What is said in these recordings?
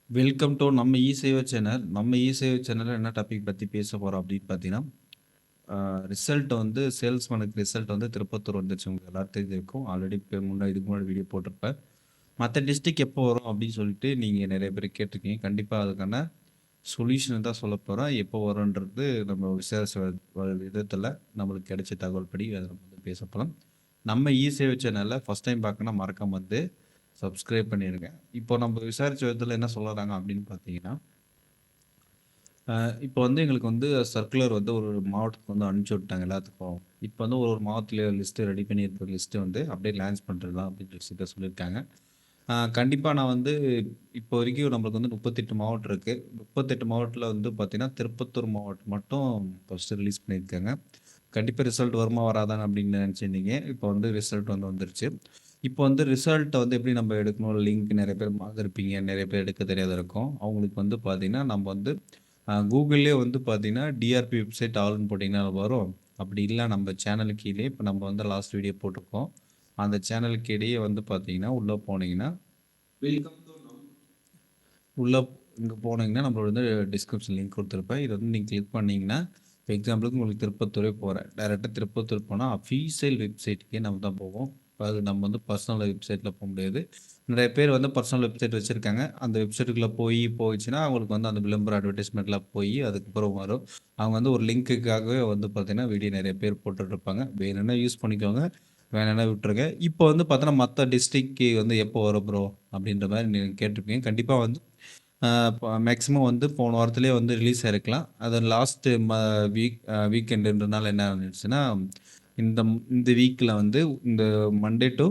Welcome to நம்ம இ-சேவை channel. நம்ம இ-சேவை சேனல்ல என்ன டாபிக் பத்தி பேச போறோம் அப்படின்னு பார்த்தீங்கன்னா, ரிசல்ட் வந்து சேல்ஸ்மேனுக்கு ரிசல்ட் வந்து திருப்பத்தூர் வந்துருச்சு. உங்களுக்கு எல்லாரும் தெரிஞ்சிருக்கும். ஆல்ரெடி இதுக்கு முன்னாடி வீடியோ போட்டிருப்பேன். மத்த டிஸ்ட்ரிக்ட் எப்போ வரும் அப்படின்னு சொல்லிட்டு நீங்க நெறைய பேர் கேட்டிருக்கீங்க. கண்டிப்பா அதுக்கான சொல்யூஷன் தான் சொல்லப் போறேன். எப்போ வரும்ன்றது நம்ம விசாரிச்ச விதத்துல நம்மளுக்கு கிடைச்ச தகவல் படி அத நம்ம வந்து பேசப் போறோம். நம்ம இ-சேவை சேனல்ல ஃபர்ஸ்ட் டைம் பார்க்கணும்னா மறக்காம வந்து சப்ஸ்கிரைப் பண்ணிருங்க. இப்போ நம்ம விசாரிச்ச விதத்துல என்ன சொல்றாங்க அப்படின்னு பார்த்தீங்கன்னா, இப்போ வந்து எங்களுக்கு வந்து சர்க்குலர் வந்து ஒரு மாவட்டத்துக்கு வந்து அனுப்பிச்சு விட்டாங்க எல்லாத்துக்கும். இப்போ வந்து ஒரு மாவட்டத்துல லிஸ்ட் ரெடி பண்ணியிருக்கிற லிஸ்ட் வந்து அப்படியே லான்ச் பண்றதுதான் அப்படின்ற விஷயத்த சொல்லியிருக்காங்க. கண்டிப்பா நான் வந்து இப்போ வரைக்கும் நம்மளுக்கு வந்து 38 மாவட்டம் இருக்கு. 38 மாவட்டத்துல வந்து பார்த்தீங்கன்னா, திருப்பத்தூர் மாவட்டம் மட்டும் ஃபர்ஸ்ட் ரிலீஸ் பண்ணியிருக்காங்க. கண்டிப்பா ரிசல்ட் வருமா வராதான்னு அப்படின்னு நினைச்சிருந்தீங்க. இப்போ வந்து ரிசல்ட் வந்து வந்துருச்சு. இப்போ வந்து ரிசல்ட்ட வந்து எப்படி நம்ம எடுக்கணும்? லிங்க் நெறைய பேர் பார்த்துருப்பீங்க. நெறைய பேர் எடுக்க தெரியாத இருக்கும். அவங்களுக்கு வந்து பார்த்தீங்கன்னா, நம்ம வந்து கூகுள்லயே வந்து பார்த்தீங்கன்னா, டிஆர்பி வெப்சைட் ஆல்ன்னு போட்டீங்கன்னா வரும். அப்படி இல்ல நம்ம சேனலுக்கு கீழயே இப்ப நம்ம வந்து லாஸ்ட் வீடியோ போட்டிருக்கோம். அந்த சேனலுக்கு கீழயே வந்து பார்த்தீங்கன்னா, உள்ள போனீங்கன்னா, வெல்கம் டூ உள்ள இங்க போனீங்கன்னா, நம்மளோட வந்து டிஸ்கிரிப்ஷன் லிங்க் குடுத்திருப்பேன். இத வந்து நீங்க கிளிக் பண்ணீங்கன்னா, இப்ப எக்ஸாம்பிளுக்கு உங்களுக்கு திருப்பத்தூரே போறேன். டைரக்ட்டா திருப்பத்தூர் போனா அஃபிஷியல் வெப்சைட்க்கே நம்ம தான் போவோம். அது நம்ம வந்து பர்சனல் வெப்சைட்ல போ முடியாது. நெறைய பேர் வந்து பர்சனல் வெப்சைட் வச்சிருக்காங்க. அந்த வெப்சைட்டுக்குள்ள போச்சுன்னா, அவங்களுக்கு வந்து அந்த விளம்பரம் அட்வர்டைஸ்மென்ட்லாம் அதுக்கப்புறம் வரும். அவங்க வந்து ஒரு லிங்க்குக்காகவே வந்து பார்த்தீங்கன்னா, வீடியோ நெறைய பேர் போட்டுட்டு இருப்பாங்க. வேணும்னா யூஸ் பண்ணிக்கோங்க. வேணாம்னா விட்டுருங்க. இப்போ வந்து பார்த்தோன்னா, மத்த டிஸ்ட்ரிக்ட்க்கு வந்து எப்போ வரும் ப்ரோ? அப்படின்ற மாரி நீங்க கேட்டிருப்பீங்க. கண்டிப்பா வந்து மேக்ஸிமம் வந்து போன வாரத்திலேயே வந்து ரிலீஸ் ஆயிருக்கலாம். அது லாஸ்ட் வீக்கெண்டுன்றனால என்ன ஆயிடுச்சுன்னா, இந்த வீக்ல வந்து இந்த மண்டே டூ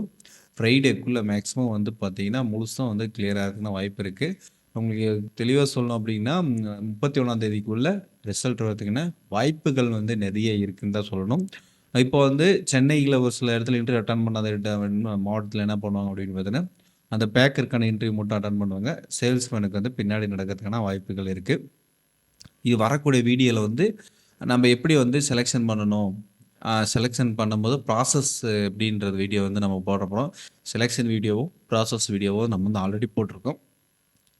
ஃப்ரைடேக்குள்ள மேக்ஸிமம் வந்து பார்த்தீங்கன்னா, முழுசா வந்து கிளியர் ஆகறதுக்கான வாய்ப்பு இருக்கு. உங்களுக்கு தெளிவா சொல்லணும் அப்படின்னா, 31ஆம் தேதிக்குள்ள ரிசல்ட் வரதுக்கான வாய்ப்புகள் வந்து நெறைய இருக்குன்னு தான் சொல்லணும். இப்போ வந்து சென்னையில ஒரு சில இடத்துல இன்டர்வியூ அட்டெண்ட் பண்ணாத மாவட்டத்தில என்ன பண்ணுவாங்க அப்படின்னு பார்த்தீங்கன்னா, அந்த பேக்கருக்கான இன்டர்வியூ மட்டும் அட்டெண்ட் பண்ணுவாங்க. சேல்ஸ்மேனுக்கு வந்து பின்னாடி நடக்கிறதுக்கான வாய்ப்புகள் இருக்கு. இது வரக்கூடிய வீடியோல வந்து நம்ம எப்படி வந்து செலக்ஷன் பண்ணணும்? செலக்ஷன் பண்ணும்போது ப்ராசஸ் எப்படின்ற வீடியோ வந்து நம்ம போட போறோம். செலக்ஷன் வீடியோவும், ப்ராசஸ் வீடியோவும் நம்ம வந்து ஆல்ரெடி போட்டிருக்கோம்.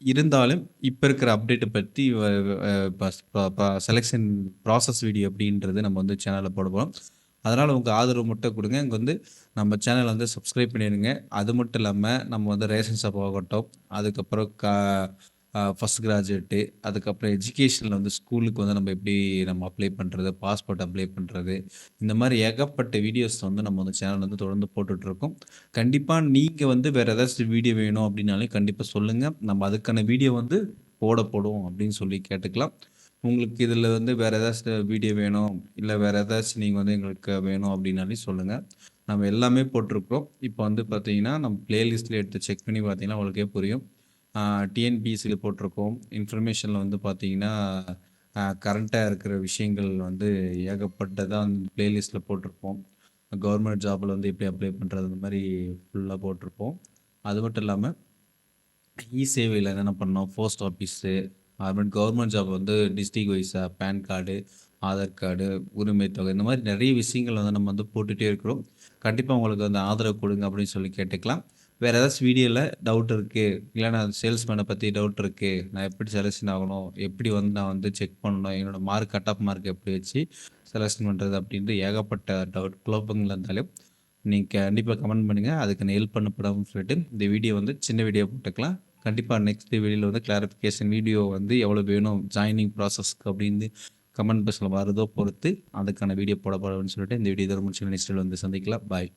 இருந்தாலும் இப்ப இருக்கிற அப்டேட்ட பத்தி வ அ பஸ் ப ப செலக்ஷன் ப்ராசஸ் வீடியோ எப்படின்றது நம்ம வந்து சேனல்ல போட போறோம். அதனால உங்க ஆதரவு மட்டும் குடுங்க. இங்க வந்து நம்ம சேனல வந்து சப்ஸ்கிரைப் பண்ணிருங்க. அது மட்டும் இல்லாம நம்ம வந்து ரேஷன் ஷாப் ஆகட்டும், அதுக்கப்புறம் ஃபர்ஸ்ட் கிராஜுவேட்டு, அதுக்கப்புறம் எஜுகேஷன்ல வந்து ஸ்கூலுக்கு வந்து நம்ம அப்ளை பண்றது, பாஸ்போர்ட் அப்ளை பண்றது, இந்த மாரி ஏகப்பட்ட வீடியோஸ் வந்து நம்ம வந்து சேனல்ல வந்து தொடர்ந்து போட்டுட்ருக்கோம். கண்டிப்பா நீங்க வந்து வேற ஏதாச்சும் வீடியோ வேணும் அப்படின்னாலும் கண்டிப்பா சொல்லுங்க. நம்ம அதுக்கான வீடியோ வந்து போடுவோம் அப்படின்னு சொல்லி கேட்டுக்கலாம். உங்களுக்கு இதுல வந்து வேற ஏதாச்சும் வீடியோ வேணும், இல்ல வேற ஏதாச்சும் நீங்க வந்து எங்களுக்கு வேணும் அப்படின்னாலும் சொல்லுங்க. நம்ம எல்லாமே போட்டிருக்கிறோம். இப்போ வந்து பார்த்தீங்கன்னா, நம்ம பிளேலிஸ்ட்ல எடுத்து செக் பண்ணி பார்த்தீங்கன்னா உங்களுக்கே புரியும். ஆ டிஎன்பிஎஸ்சில போட்டிருக்கோம். இன்ஃபர்மேஷன்ல வந்து பார்த்தீங்கன்னா, கரண்ட்டா இருக்கிற விஷயங்கள் வந்து ஏகப்பட்டதா அந்த பிளேலிஸ்ட்ல போட்டிருப்போம். கவர்மெண்ட் ஜாப்ல வந்து எப்படி அப்ளை பண்றது அந்த மாரி ஃபுல்லா போட்டிருப்போம். அது மட்டும் இல்லாம இ-சேவையில என்னென்ன பண்ணோம், போஸ்ட் ஆஃபீஸு, அப்புறமேட்டு கவர்மெண்ட் ஜாப் வந்து டிஸ்ட்ரிக்ட் வைஸா பேன் கார்டு, ஆதார் கார்டு, உரிமை தொகை இந்த மாரி நெறைய விஷயங்கள் வந்து நம்ம வந்து போட்டுட்டே இருக்கிறோம். கண்டிப்பா உங்களுக்கு வந்து ஆதரவு குடுங்க அப்படின்னு சொல்லி கேட்டுக்கலாம். வேற ஏதாச்சும் வீடியோல டவுட் இருக்கு, இல்ல நான் சேல்ஸ்மேன பத்தி டவுட் இருக்கு, நான் எப்படி செலக்ஷன் ஆகணும், எப்படி வந்து நான் வந்து செக் பண்ணணும், என்னோட மார்க் கட் ஆஃப் மார்க் எப்படி வச்சு செலக்ஷன் பண்றது அப்படின்ட்டு ஏகப்பட்ட குழப்பங்கள் இருந்தாலும், நீங்க கண்டிப்பா கமெண்ட் பண்ணுங்க. அதுக்கான ஹெல்ப் பண்ணப்படும் சொல்லிட்டு, இந்த வீடியோ வந்து சின்ன வீடியோ போட்டுக்கலாம். கண்டிப்பா நெக்ஸ்ட் வீடியோல வந்து கிளாரிஃபிகேஷன் வீடியோ வந்து எவ்வளோ வேணும் ஜாயினிங் ப்ராசஸ்க்கு அப்படின்னு கமெண்ட் பாக்ஸ்ல வருதோ பொறுத்து அதுக்கான வீடியோ போடப்படும்னு சொல்லிட்டு இந்த வீடியோ இதோட முடிச்சு நெக்ஸ்ட் வந்து சந்திக்கலாம். பாய்.